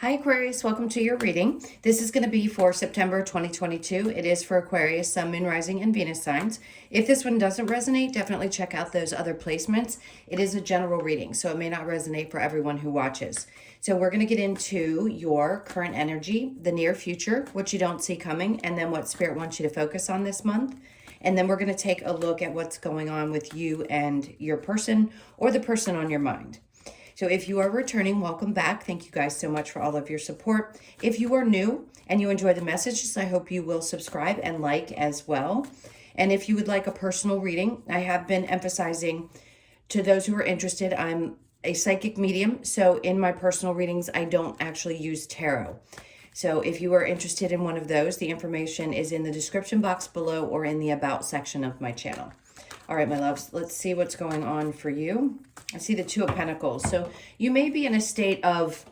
Hi Aquarius, welcome to your reading. This is going to be for September 2022. It is for Aquarius, Sun, Moon, Rising, and Venus signs. If this one doesn't resonate, definitely check out those other placements. It is a general reading, so it may not resonate for everyone who watches. So we're going to get into your current energy, the near future, what you don't see coming, and then what Spirit wants you to focus on this month. And then we're going to take a look at what's going on with you and your person or the person on your mind. So if you are returning, welcome back. Thank you guys so much for all of your support. If you are new and you enjoy the messages, I hope you will subscribe and like as well. And if you would like a personal reading, I have been emphasizing to those who are interested, I'm a psychic medium. So in my personal readings, I don't actually use tarot. So if you are interested in one of those, the information is in the description box below or in the about section of my channel. All right, my loves, let's see what's going on for you. I see the Two of Pentacles. So you may be in a state of,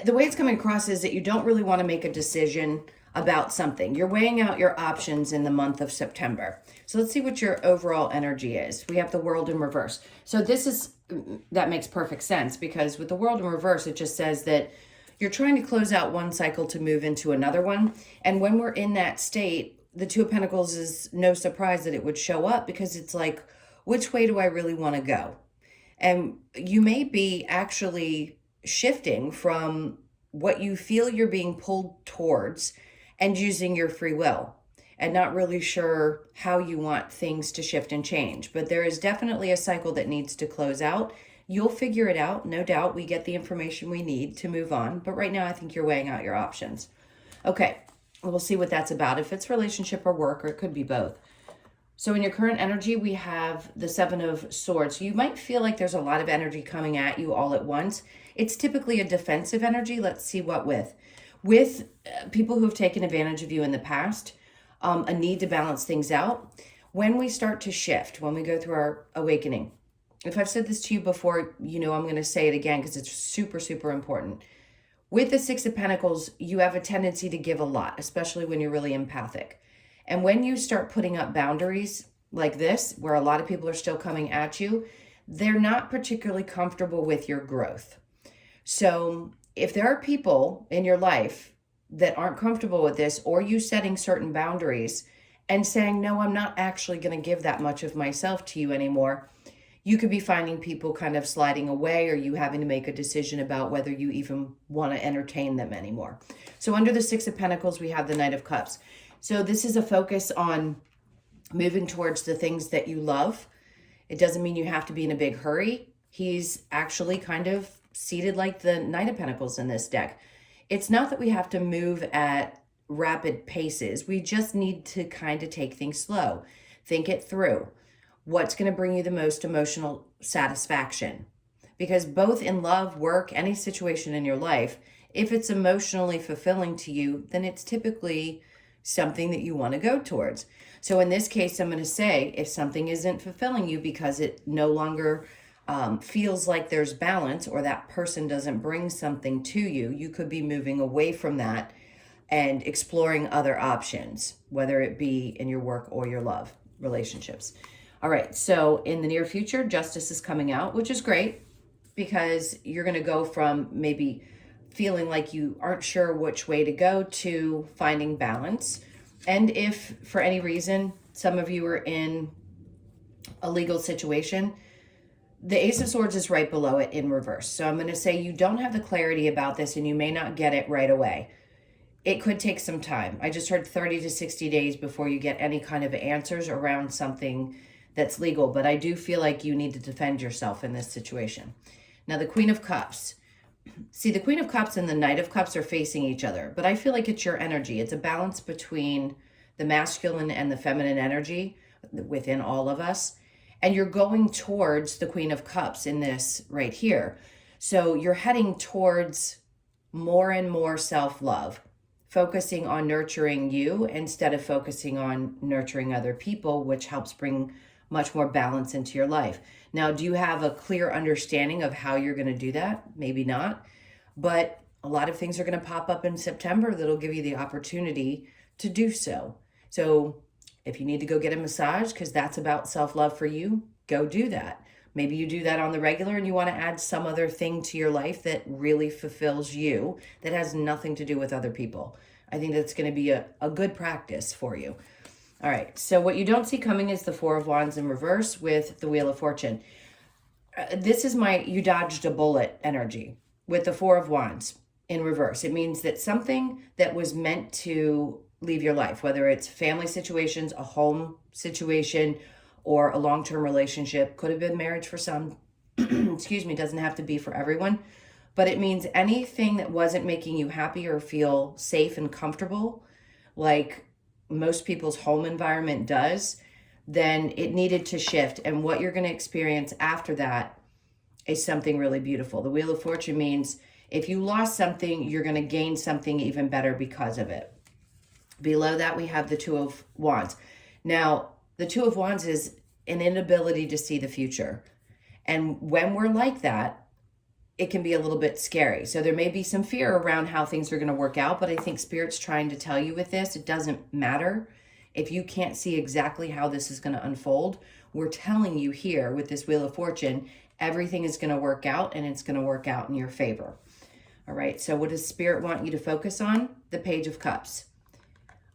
the way it's coming across is that you don't really want to make a decision about something. You're weighing out your options in the month of September. So let's see what your overall energy is. We have the World in reverse. So that makes perfect sense, because with the World in reverse, it just says that you're trying to close out one cycle to move into another one. And when we're in that state, the Two of Pentacles is no surprise that it would show up, because it's like, which way do I really want to go? And you may be actually shifting from what you feel you're being pulled towards and using your free will and not really sure how you want things to shift and change. But there is definitely a cycle that needs to close out. You'll figure it out. No doubt we get the information we need to move on. But right now, I think you're weighing out your options. Okay. We'll see what that's about, if it's relationship or work, or it could be both. So in your current energy, we have the Seven of Swords. You might feel like there's a lot of energy coming at you all at once. It's typically a defensive energy. Let's see what with. With people who have taken advantage of you in the past, a need to balance things out. When we start to shift, when we go through our awakening, if I've said this to you before, you know I'm going to say it again because it's super, super important. With the Six of Pentacles, you have a tendency to give a lot, especially when you're really empathic. And when you start putting up boundaries like this, where a lot of people are still coming at you, they're not particularly comfortable with your growth. So if there are people in your life that aren't comfortable with this, or you setting certain boundaries and saying, no, I'm not actually going to give that much of myself to you anymore, you could be finding people kind of sliding away, or you having to make a decision about whether you even want to entertain them anymore. So under the Six of Pentacles, we have the Knight of Cups. So this is a focus on moving towards the things that you love. It doesn't mean you have to be in a big hurry. He's actually kind of seated like the Knight of Pentacles in this deck. It's not that we have to move at rapid paces. We just need to kind of take things slow. Think it through. What's going to bring you the most emotional satisfaction? Because both in love, work, any situation in your life, if it's emotionally fulfilling to you, then it's typically something that you want to go towards. So in this case, I'm going to say, if something isn't fulfilling you because it no longer feels like there's balance, or that person doesn't bring something to you, you could be moving away from that and exploring other options, whether it be in your work or your love relationships. All right, so in the near future, justice is coming out, which is great, because you're going to go from maybe feeling like you aren't sure which way to go to finding balance. And if for any reason some of you are in a legal situation, the Ace of Swords is right below it in reverse. So I'm going to say you don't have the clarity about this, and you may not get it right away. It could take some time. I just heard 30 to 60 days before you get any kind of answers around something that's legal, but I do feel like you need to defend yourself in this situation. Now, the Queen of Cups. See, the Queen of Cups and the Knight of Cups are facing each other, but I feel like it's your energy. It's a balance between the masculine and the feminine energy within all of us. And you're going towards the Queen of Cups in this right here. So you're heading towards more and more self-love, focusing on nurturing you instead of focusing on nurturing other people, which helps bring much more balance into your life. Now, do you have a clear understanding of how you're going to do that? Maybe not, but a lot of things are going to pop up in September that'll give you the opportunity to do so. So if you need to go get a massage because that's about self-love for you, go do that. Maybe you do that on the regular and you want to add some other thing to your life that really fulfills you, that has nothing to do with other people. I think that's going to be a good practice for you. All right, so what you don't see coming is the Four of Wands in reverse with the Wheel of Fortune. This is my you dodged a bullet energy with the Four of Wands in reverse. It means that something that was meant to leave your life, whether it's family situations, a home situation, or a long-term relationship, could have been marriage for some, excuse me, doesn't have to be for everyone, but it means anything that wasn't making you happy or feel safe and comfortable, like most people's home environment does, then it needed to shift. And what you're going to experience after that is something really beautiful. The Wheel of Fortune means if you lost something, you're going to gain something even better because of it. Below that, we have the Two of Wands. Now, the Two of Wands is an inability to see the future. And when we're like that, it can be a little bit scary. So there may be some fear around how things are going to work out, but I think Spirit's trying to tell you with this, it doesn't matter if you can't see exactly how this is going to unfold. We're telling you here with this Wheel of Fortune, everything is going to work out and it's going to work out in your favor. All right, so what does Spirit want you to focus on? The Page of Cups.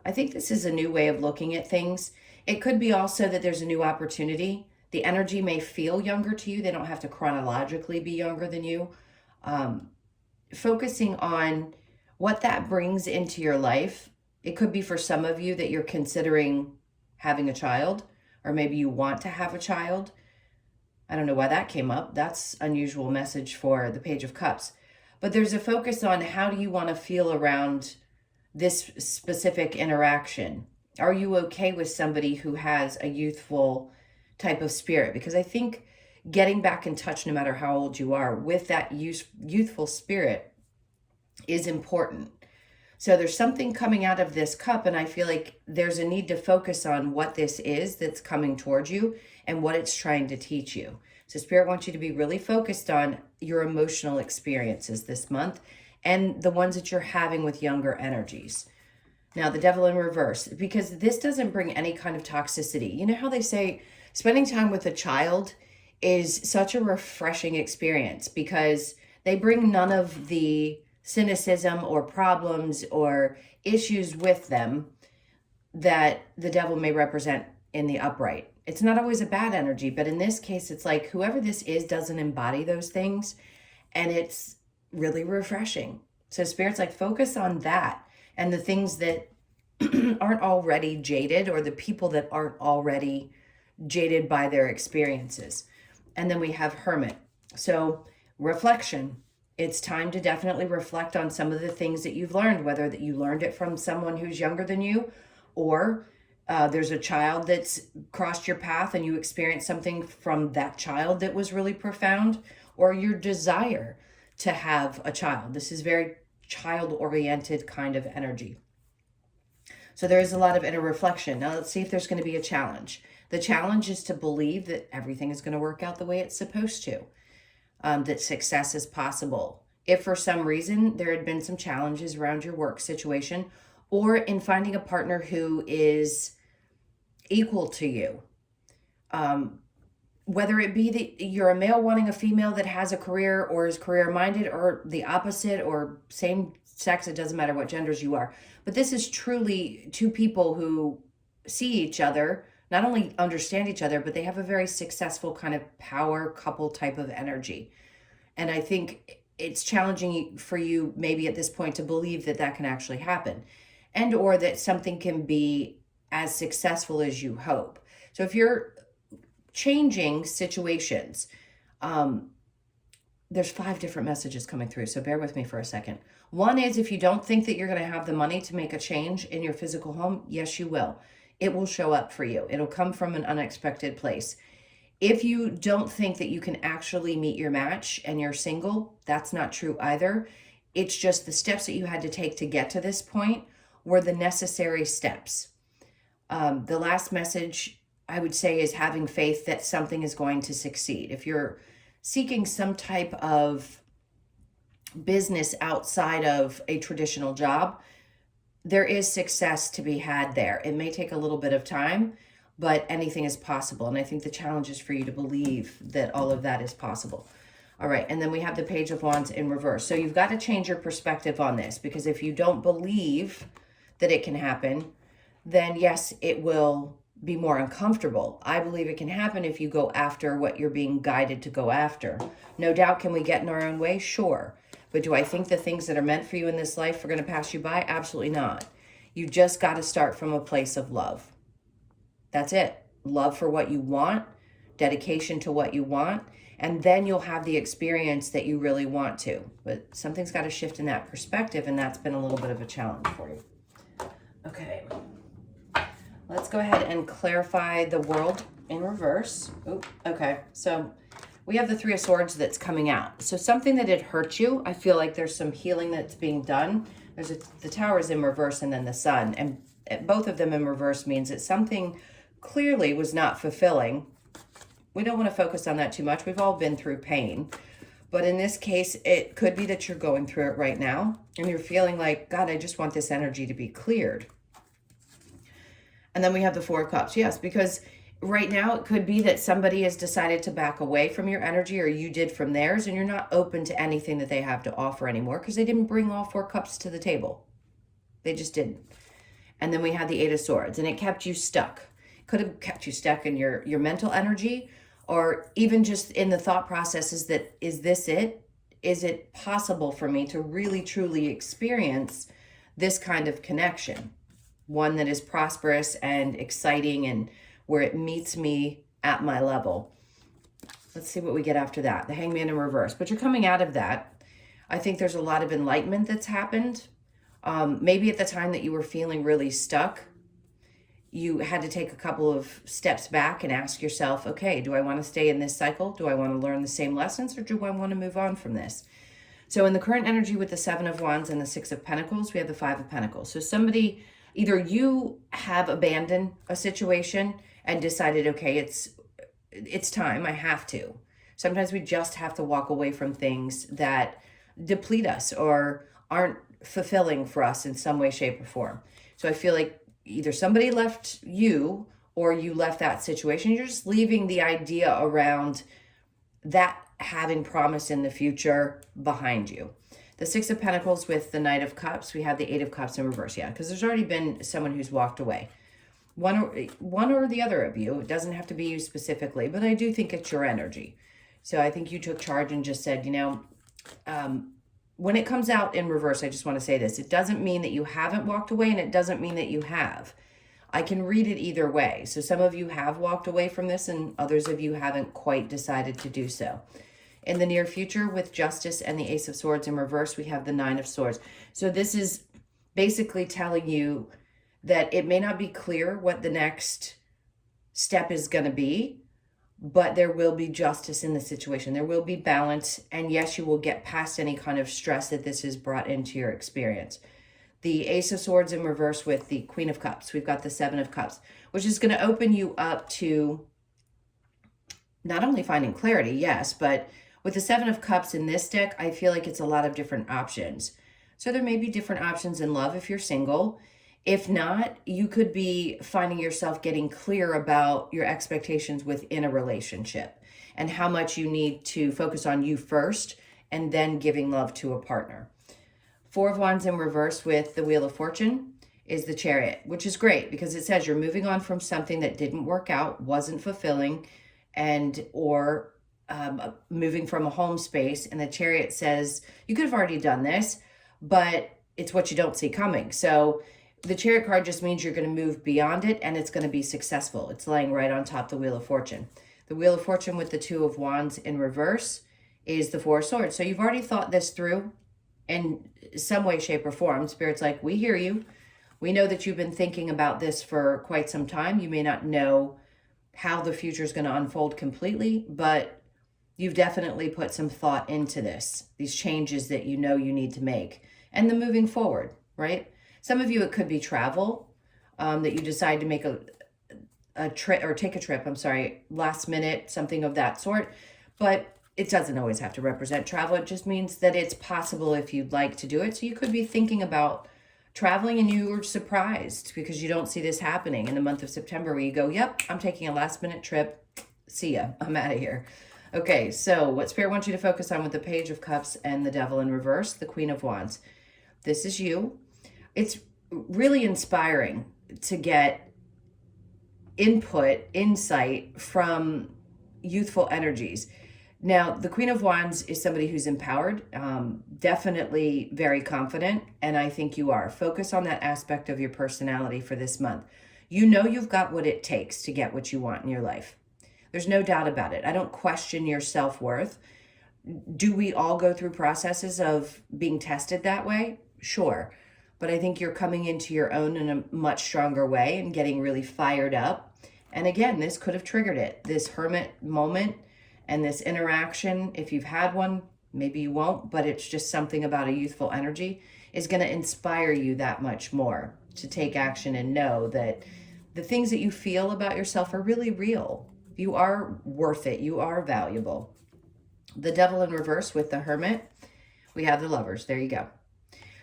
I think this is a new way of looking at things. It could be also that there's a new opportunity. The energy may feel younger to you. They don't have to chronologically be younger than you. Focusing on what that brings into your life. It could be for some of you that you're considering having a child, or maybe you want to have a child. I don't know why that came up. That's unusual message for the Page of Cups. But there's a focus on how do you want to feel around this specific interaction. Are you okay with somebody who has a youthful type of spirit? Because I think getting back in touch, no matter how old you are, with that youthful spirit is important. So there's something coming out of this cup, and I feel like there's a need to focus on what this is that's coming towards you and what it's trying to teach you. So Spirit wants you to be really focused on your emotional experiences this month and the ones that you're having with younger energies. Now, the Devil in reverse, because this doesn't bring any kind of toxicity. You know how they say spending time with a child is such a refreshing experience because they bring none of the cynicism or problems or issues with them that the devil may represent in the upright. It's not always a bad energy, but in this case, it's like whoever this is doesn't embody those things, and it's really refreshing. So Spirit's like, focus on that and the things that aren't already jaded, or the people that aren't already jaded by their experiences. And then we have Hermit. So reflection. It's time to definitely reflect on some of the things that you've learned, whether that you learned it from someone who's younger than you, or there's a child that's crossed your path and you experienced something from that child that was really profound, or your desire to have a child. This is very child-oriented kind of energy. So there is a lot of inner reflection. Now let's see if there's going to be a challenge. The challenge is to believe that everything is going to work out the way it's supposed to, that success is possible. If for some reason there had been some challenges around your work situation, or in finding a partner who is equal to you, whether it be that you're a male wanting a female that has a career or is career minded, or the opposite, or same sex, it doesn't matter what genders you are. But this is truly two people who see each other, not only understand each other, but they have a very successful kind of power couple type of energy. And I think it's challenging for you maybe at this point to believe that that can actually happen, and or that something can be as successful as you hope. So if you're changing situations, there's 5 different messages coming through, so bear with me for a second. One is, if you don't think that you're going to have the money to make a change in your physical home, yes, you will. It will show up for you. It'll come from an unexpected place. If you don't think that you can actually meet your match and you're single, that's not true either. It's just the steps that you had to take to get to this point were the necessary steps. The last message I would say is having faith that something is going to succeed. If you're seeking some type of business outside of a traditional job, there is success to be had there. It may take a little bit of time, but anything is possible. And I think the challenge is for you to believe that all of that is possible. All right, and then we have the Page of Wands in reverse. So you've got to change your perspective on this, because if you don't believe that it can happen, then yes, it will be more uncomfortable. I believe it can happen if you go after what you're being guided to go after. No doubt, can we get in our own way? Sure. But do I think the things that are meant for you in this life are going to pass you by? Absolutely not. You just got to start from a place of love. That's it. Love for what you want, dedication to what you want, and then you'll have the experience that you really want to. But something's got to shift in that perspective, and that's been a little bit of a challenge for you. Okay. Let's go ahead and clarify the World in reverse. Ooh, okay, so we have the Three of Swords that's coming out. So something that had hurt you, I feel like there's some healing that's being done. The Tower is in reverse and then the Sun. And both of them in reverse means that something clearly was not fulfilling. We don't want to focus on that too much. We've all been through pain. But in this case, it could be that you're going through it right now. And you're feeling like, God, I just want this energy to be cleared. And then we have the Four of Cups. Yes, because right now it could be that somebody has decided to back away from your energy, or you did from theirs, and you're not open to anything that they have to offer anymore because they didn't bring all four cups to the table. They just didn't. And then we had the Eight of Swords, and it kept you stuck. Could have kept you stuck in your mental energy, or even just in the thought processes that, is this it? Is it possible for me to really, truly experience this kind of connection? One that is prosperous and exciting and where it meets me at my level. Let's see what we get after that. The Hangman in reverse. But you're coming out of that. I think there's a lot of enlightenment that's happened. Maybe at the time that you were feeling really stuck, you had to take a couple of steps back and ask yourself, okay, do I want to stay in this cycle? Do I want to learn the same lessons, or do I want to move on from this? So in the current energy with the Seven of Wands and the Six of Pentacles, we have the Five of Pentacles. So somebody, either you have abandoned a situation and decided, okay, it's time, I have to. Sometimes we just have to walk away from things that deplete us or aren't fulfilling for us in some way, shape, or form. So I feel like either somebody left you or you left that situation. You're just leaving the idea around that having promise in the future behind you. The Six of Pentacles with the Knight of Cups, we have the Eight of Cups in reverse. Yeah, because there's already been someone who's walked away. One or the other of you. It doesn't have to be you specifically, but I do think it's your energy. So I think you took charge and just said, when it comes out in reverse, I just want to say this. It doesn't mean that you haven't walked away, and it doesn't mean that you have. I can read it either way. So some of you have walked away from this, and others of you haven't quite decided to do so. In the near future, with Justice and the Ace of Swords in reverse, we have the Nine of Swords. So this is basically telling you that it may not be clear what the next step is going to be, but there will be justice in the situation. There will be balance. And yes, you will get past any kind of stress that this has brought into your experience. The Ace of Swords in reverse with the Queen of Cups. We've got the Seven of Cups, which is going to open you up to not only finding clarity, yes, but with the Seven of Cups in this deck, I feel like it's a lot of different options. So there may be different options in love if you're single. If not, you could be finding yourself getting clear about your expectations within a relationship and how much you need to focus on you first and then giving love to a partner. Four of Wands in reverse with the Wheel of Fortune is the Chariot, which is great because it says you're moving on from something that didn't work out, wasn't fulfilling, or moving from a home space. And the Chariot says you could have already done this, but it's what you don't see coming. So the Chariot card just means you're going to move beyond it and it's going to be successful. It's laying right on top of the Wheel of Fortune. The Wheel of Fortune with the Two of Wands in reverse is the Four of Swords. So you've already thought this through in some way, shape, or form. Spirit's like, we hear you. We know that you've been thinking about this for quite some time. You may not know how the future is going to unfold completely, but you've definitely put some thought into this, these changes that you know you need to make, and the moving forward, right? Some of you, it could be travel, that you decide to make a trip or take a trip, last minute, something of that sort. But it doesn't always have to represent travel. It just means that it's possible if you'd like to do it. So you could be thinking about traveling and you were surprised because you don't see this happening in the month of September where you go, yep, I'm taking a last minute trip. See ya. I'm out of here. Okay, so what Spirit wants you to focus on with the Page of Cups and the Devil in reverse, the Queen of Wands. This is you. It's really inspiring to get input, insight from youthful energies. Now, the Queen of Wands is somebody who's empowered, definitely very confident, and I think you are. Focus on that aspect of your personality for this month. You know you've got what it takes to get what you want in your life. There's no doubt about it. I don't question your self-worth. Do we all go through processes of being tested that way? Sure. But I think you're coming into your own in a much stronger way and getting really fired up. And again, this could have triggered it. This hermit moment and this interaction, if you've had one, maybe you won't, but it's just something about a youthful energy, is going to inspire you that much more to take action and know that the things that you feel about yourself are really real. You are worth it. You are valuable. The Devil in reverse with the Hermit, we have the Lovers. There you go.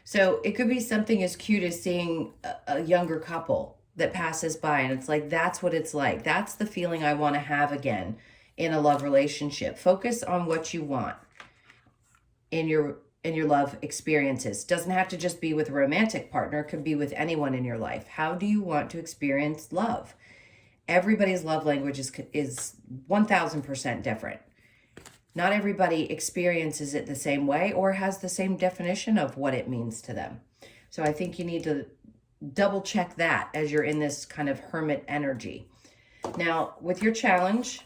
So it could be something as cute as seeing a younger couple that passes by and it's like, that's what it's like. That's the feeling I want to have again in a love relationship. Focus on what you want in your love experiences. Doesn't have to just be with a romantic partner. It could be with anyone in your life. How do you want to experience love? Everybody's love language is 1000% different. Not everybody experiences it the same way or has the same definition of what it means to them. So I think you need to double check that as you're in this kind of hermit energy. Now, with your challenge,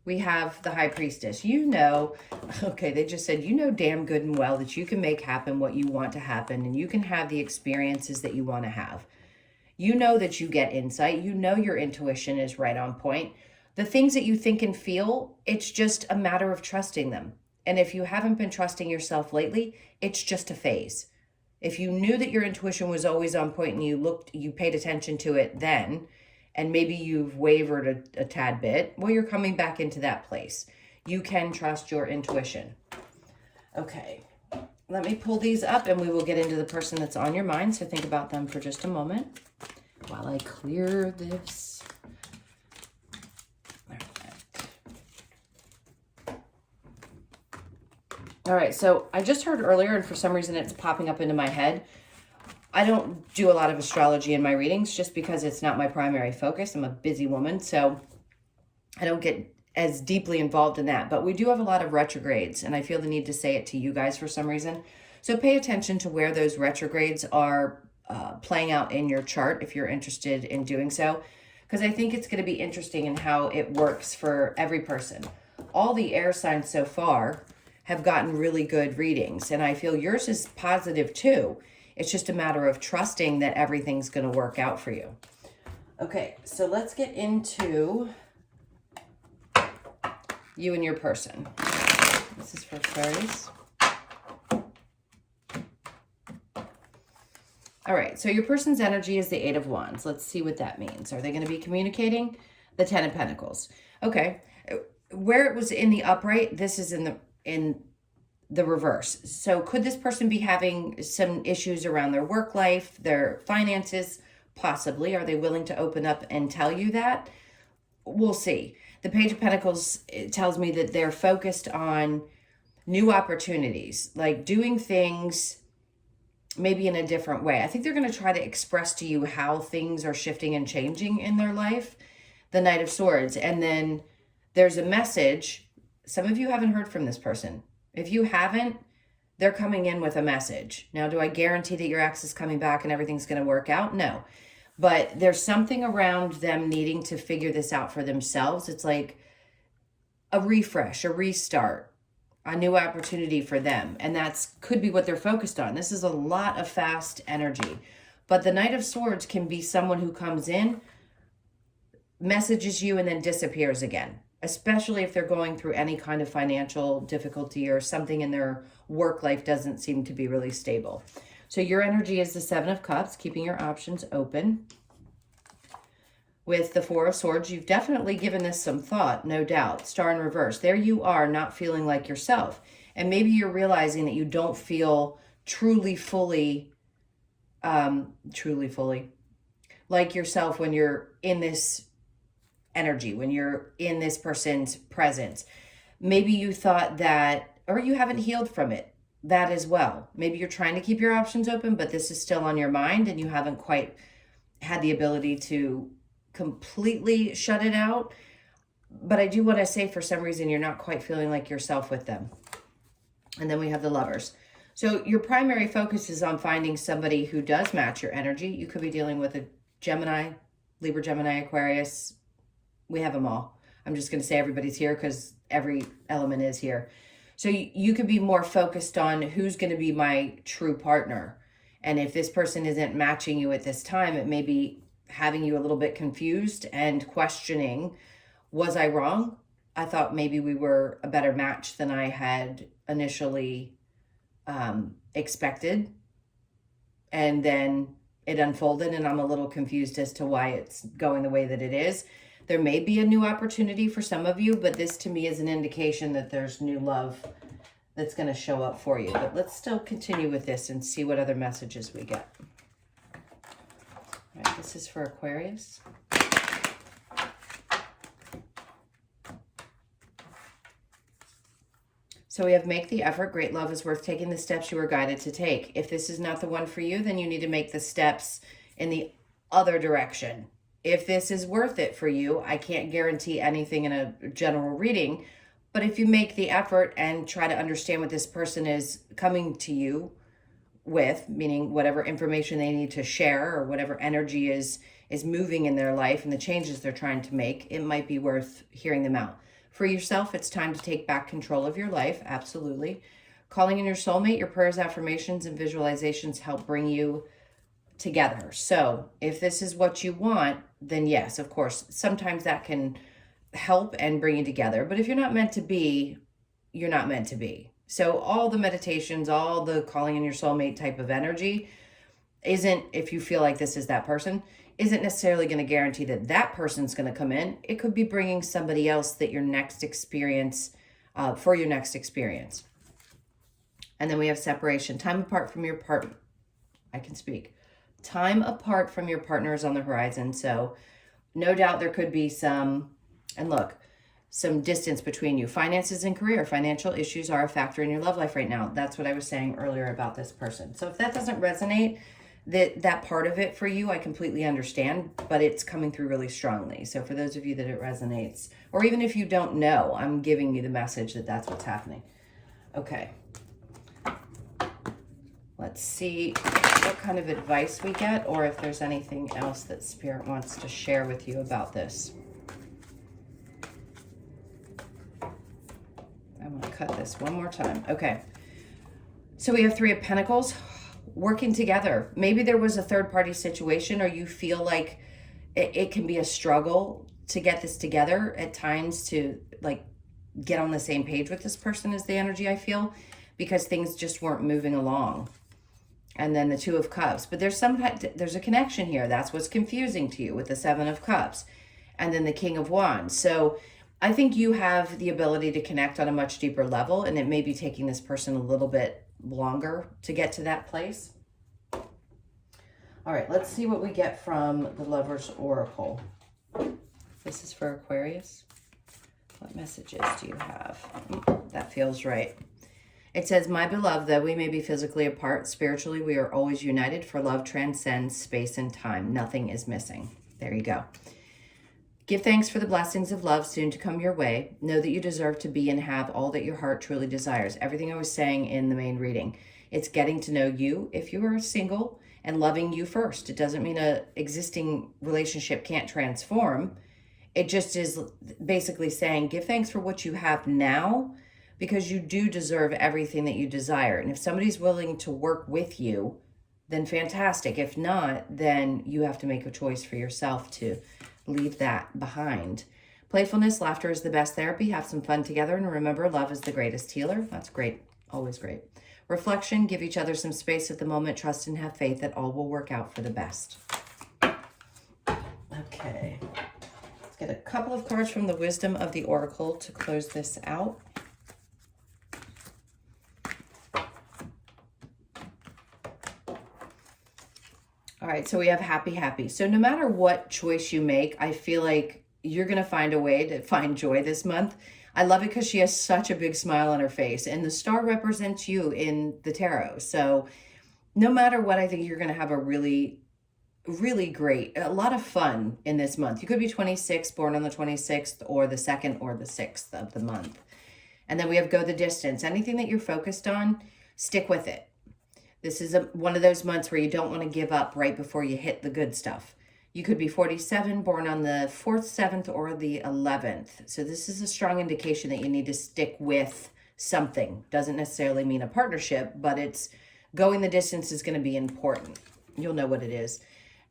we have the High Priestess. You know, okay, they just said, you know damn good and well that you can make happen what you want to happen and you can have the experiences that you want to have. You know that you get insight. You know your intuition is right on point. The things that you think and feel, it's just a matter of trusting them. And if you haven't been trusting yourself lately, it's just a phase. If you knew that your intuition was always on point and you paid attention to it then, and maybe you've wavered a tad bit, well, you're coming back into that place. You can trust your intuition. Okay, let me pull these up and we will get into the person that's on your mind. So think about them for just a moment while I clear this. All right, so I just heard earlier, and for some reason it's popping up into my head. I don't do a lot of astrology in my readings just because it's not my primary focus. I'm a busy woman, so I don't get as deeply involved in that. But we do have a lot of retrogrades, and I feel the need to say it to you guys for some reason. So pay attention to where those retrogrades are playing out in your chart if you're interested in doing so, because I think it's going to be interesting in how it works for every person. All the air signs so far have gotten really good readings, and I feel yours is positive too. It's just a matter of trusting that everything's going to work out for you. Okay, so let's get into you and your person. This is for Aquarius. All right, so your person's energy is the Eight of Wands. Let's see what that means. Are they going to be communicating? The Ten of Pentacles. Okay, where it was in the upright, this is in the reverse. So could this person be having some issues around their work life, their finances? Possibly. Are they willing to open up and tell you that? We'll see. The Page of Pentacles, it tells me that they're focused on new opportunities, like doing things maybe in a different way. I think they're going to try to express to you how things are shifting and changing in their life. The Knight of Swords. And then there's a message. Some of you haven't heard from this person. If you haven't, they're coming in with a message. Now, do I guarantee that your ex is coming back and everything's going to work out? No. But there's something around them needing to figure this out for themselves. It's like a refresh, a restart, a new opportunity for them. And that's could be what they're focused on. This is a lot of fast energy. But the Knight of Swords can be someone who comes in, messages you, and then disappears again. Especially if they're going through any kind of financial difficulty or something in their work life doesn't seem to be really stable. So your energy is the Seven of Cups, keeping your options open. With the Four of Swords, you've definitely given this some thought, no doubt. Star in reverse. There you are, not feeling like yourself. And maybe you're realizing that you don't feel truly, fully truly, fully. Like yourself when you're in this energy, when you're in this person's presence. Maybe you thought that, or you haven't healed from it, that as well. Maybe you're trying to keep your options open, but this is still on your mind and you haven't quite had the ability to completely shut it out. But I do want to say, for some reason, you're not quite feeling like yourself with them. And then we have the Lovers. So your primary focus is on finding somebody who does match your energy. You could be dealing with a Gemini, Libra, Gemini, Aquarius. We have them all. I'm just going to say everybody's here because every element is here. So you could be more focused on who's going to be my true partner. And if this person isn't matching you at this time, it may be having you a little bit confused and questioning, was I wrong? I thought maybe we were a better match than I had initially expected. And then it unfolded and I'm a little confused as to why it's going the way that it is. There may be a new opportunity for some of you, but this to me is an indication that there's new love that's going to show up for you. But let's still continue with this and see what other messages we get. All right, this is for Aquarius. So we have make the effort. Great love is worth taking the steps you were guided to take. If this is not the one for you, then you need to make the steps in the other direction. If this is worth it for you, I can't guarantee anything in a general reading, but if you make the effort and try to understand what this person is coming to you with, meaning whatever information they need to share or whatever energy is moving in their life and the changes they're trying to make, it might be worth hearing them out. For yourself, it's time to take back control of your life. Absolutely. Calling in your soulmate, your prayers, affirmations, and visualizations help bring you together. So if this is what you want, then yes, of course, sometimes that can help and bring you together. But if you're not meant to be, you're not meant to be. So all the meditations, all the calling in your soulmate type of energy isn't, if you feel like this is that person, isn't necessarily going to guarantee that that person's going to come in. It could be bringing somebody else that your next experience, for your next experience. And then we have separation, time apart from your partner. I can speak. Time apart from your partner is on the horizon. So no doubt there could be some distance between you. Finances and career, financial issues are a factor in your love life right now. That's what I was saying earlier about this person. So if that doesn't resonate, that part of it for you, I completely understand, but it's coming through really strongly. So for those of you that it resonates, or even if you don't know, I'm giving you the message that that's what's happening. Okay. Let's see what kind of advice we get, or if there's anything else that Spirit wants to share with you about this. I'm going to cut this one more time. Okay. So we have Three of Pentacles. Working together. Maybe there was a third-party situation, or you feel like it can be a struggle to get this together at times, to like get on the same page with this person is the energy I feel, because things just weren't moving along. And then the Two of Cups. But there's a connection here. That's what's confusing to you with the Seven of Cups. And then the King of Wands. So I think you have the ability to connect on a much deeper level, and it may be taking this person a little bit longer to get to that place. All right, let's see what we get from the Lover's Oracle. This is for Aquarius. What messages do you have? That feels right. It says, my beloved, though we may be physically apart, spiritually we are always united, for love transcends space and time. Nothing is missing. There you go. Give thanks for the blessings of love soon to come your way. Know that you deserve to be and have all that your heart truly desires. Everything I was saying in the main reading. It's getting to know you if you are single and loving you first. It doesn't mean an existing relationship can't transform. It just is basically saying give thanks for what you have now, because you do deserve everything that you desire. And if somebody's willing to work with you, then fantastic. If not, then you have to make a choice for yourself to leave that behind. Playfulness, laughter is the best therapy. Have some fun together, and remember, love is the greatest healer. That's great. Always great. Reflection, give each other some space at the moment. Trust and have faith that all will work out for the best. Okay. Let's get a couple of cards from the Wisdom of the Oracle to close this out. All right, so we have happy, happy. So no matter what choice you make, I feel like you're going to find a way to find joy this month. I love it because she has such a big smile on her face, and the star represents you in the tarot. So no matter what, I think you're going to have a really great, a lot of fun in this month. You could be 26, born on the 26th, or the 2nd or the 6th of the month. And then we have go the distance. Anything that you're focused on, stick with it. This is one of those months where you don't want to give up right before you hit the good stuff. You could be 47, born on the 4th, 7th, or the 11th. So this is a strong indication that you need to stick with something. Doesn't necessarily mean a partnership, but it's going the distance is going to be important. You'll know what it is.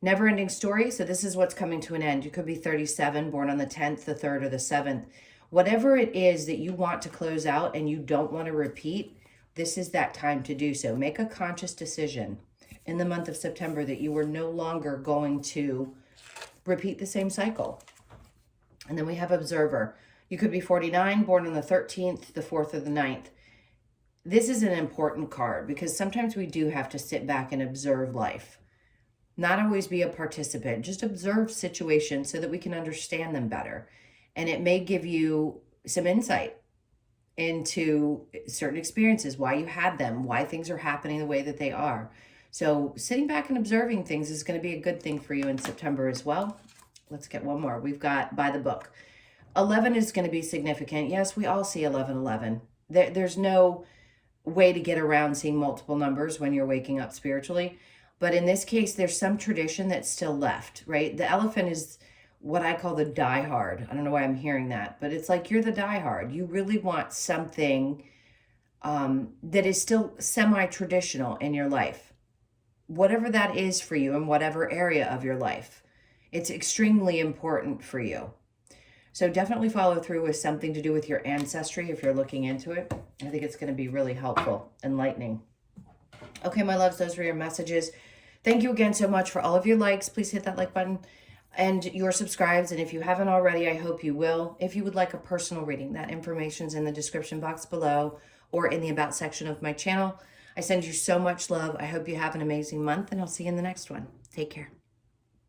Never ending story. So this is what's coming to an end. You could be 37, born on the 10th, the 3rd, or the 7th. Whatever it is that you want to close out and you don't want to repeat, this is that time to do so. Make a conscious decision in the month of September that you are no longer going to repeat the same cycle. And then we have observer. You could be 49, born on the 13th, the 4th, or the 9th. This is an important card because sometimes we do have to sit back and observe life. Not always be a participant, just observe situations so that we can understand them better. And it may give you some insight into certain experiences, why you had them, why things are happening the way that they are. So sitting back and observing things is going to be a good thing for you in September as well. Let's get one more. We've got by the book. 11 is going to be significant. Yes, we all see 1111. There's no way to get around seeing multiple numbers when you're waking up spiritually. But in this case, there's some tradition that's still left, right? The elephant is what I call the diehard. I don't know why I'm hearing that, but it's like you're the diehard. You really want something that is still semi-traditional in your life. Whatever that is for you in whatever area of your life, it's extremely important for you. So definitely follow through with something to do with your ancestry if you're looking into it. I think it's going to be really helpful, enlightening. Okay, my loves, those were your messages. Thank you again so much for all of your likes. Please hit that like button and your subscribes. And if you haven't already, I hope you will. If you would like a personal reading, that information's in the description box below or in the about section of my channel. I send you so much love. I hope you have an amazing month, and I'll see you in the next one. Take care.